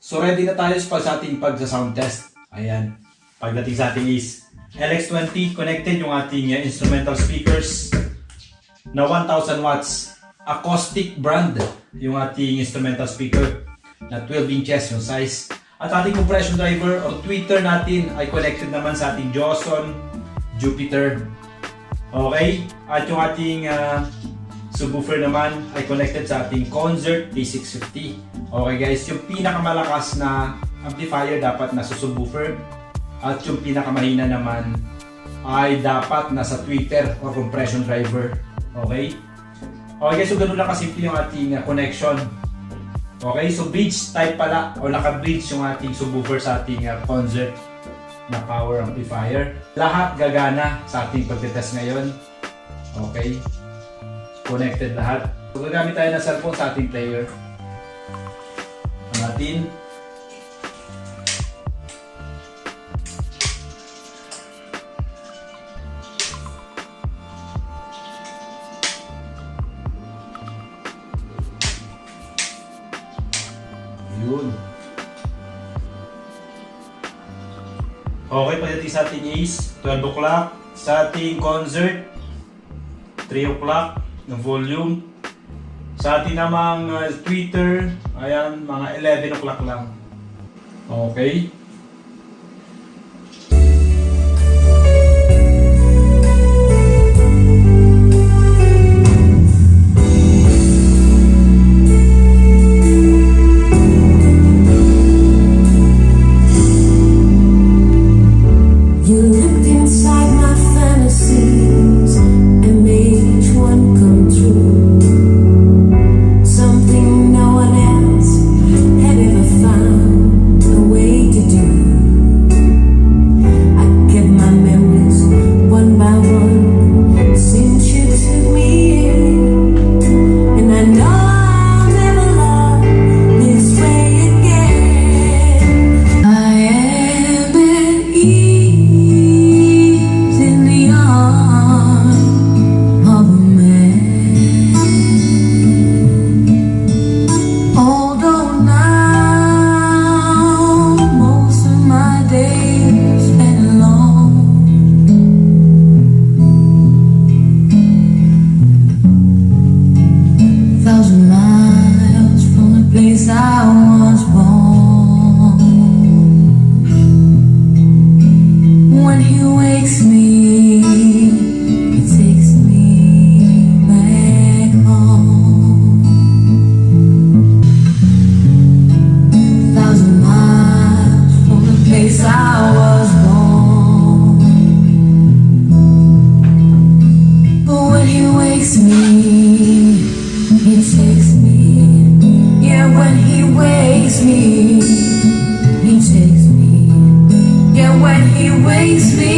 So ready na tayo sa ating pagsa-sound test. Ayan. Pagdating sa ating is Aleks 20 connected yung ating instrumental speakers na 1000 watts. Acoustic brand yung ating instrumental speaker na 12 inches yung size. At ating compression driver o tweeter natin ay connected naman sa ating Johnson Jupiter. Okay? At yung ating subwoofer naman ay connected sa ating Concert P650. Okay guys, yung pinakamalakas na amplifier dapat nasa subwoofer at yung pinakamahina naman ay dapat nasa tweeter or compression driver. Okay? Okay guys, so ganun lang kasimple yung ating connection. Okay, so bridge type pala o naka-bridge yung ating subwoofer sa ating Concert na power amplifier. Lahat gagana sa ating pagtetest ngayon. Okay? Connected lahat. So gagamit tayo ng cellphone sa ating player. Natin. Yun. Okay, pagdating sa ating is 12 o'clock. Sa ating Concert 3 o'clock ng volume. Sa ating namang Twitter, ayan, mga 11 o'clock lang. Okay. Something no one else had ever found a way to do. me, he takes me. Yeah, when he wakes me, he takes me. Yeah, when he wakes me,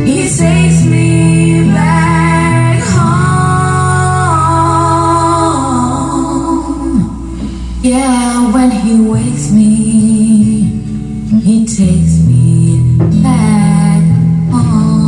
he takes me back home. Yeah, when he wakes me, he takes me back home.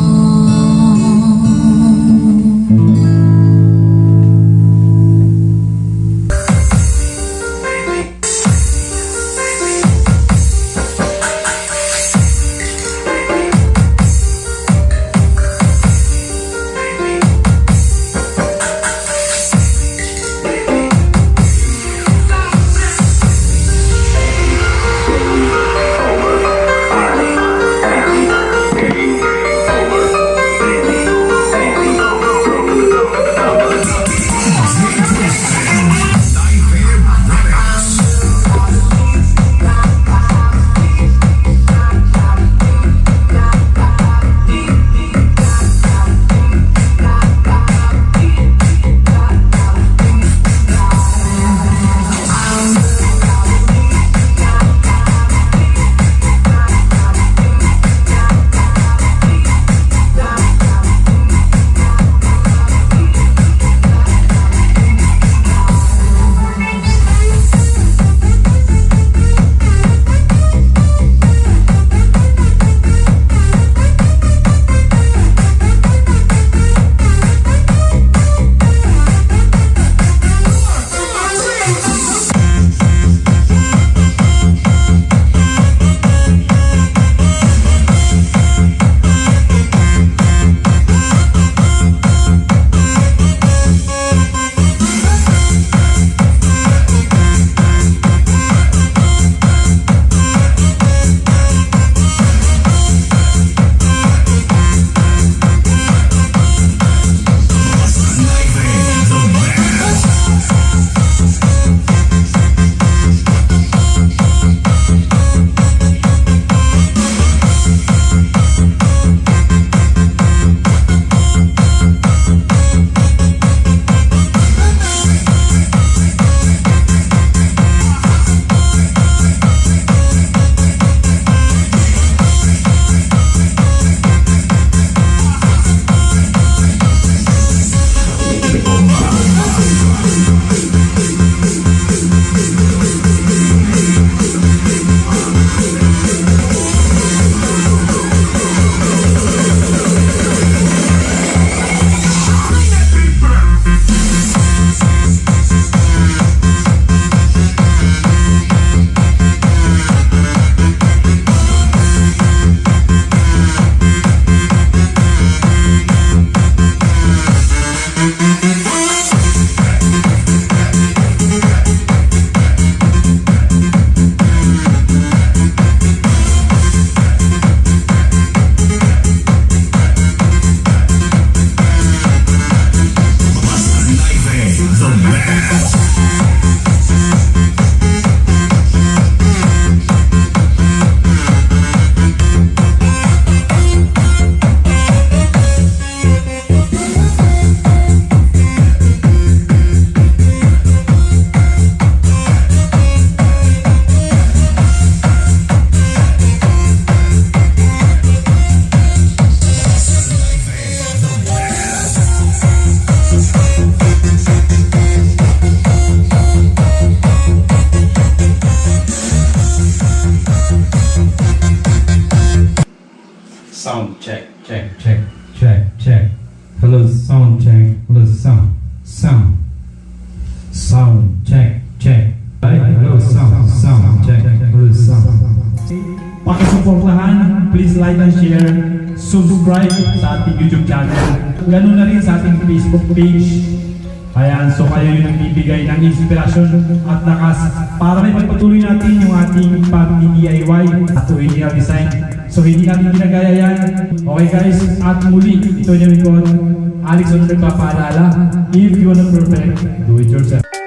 Sound check, check. Check, check, check. Hello, sound check. Hello, sound. Sound check, check. Hello, sound check. Hello, sound. Pakisuportahan, please like and share, subscribe sa ating YouTube channel. Ganun na rin sa ating Facebook page. Ayan, so kayo yung nagbibigay ng inspirasyon at lakas para may pagpatuloy natin yung ating pag-DIY at original design. So hindi natin ginagaya yan. Okay guys, at muli, ito yung Aleks na nagpapaalala. If you wanna perfect, do it yourself.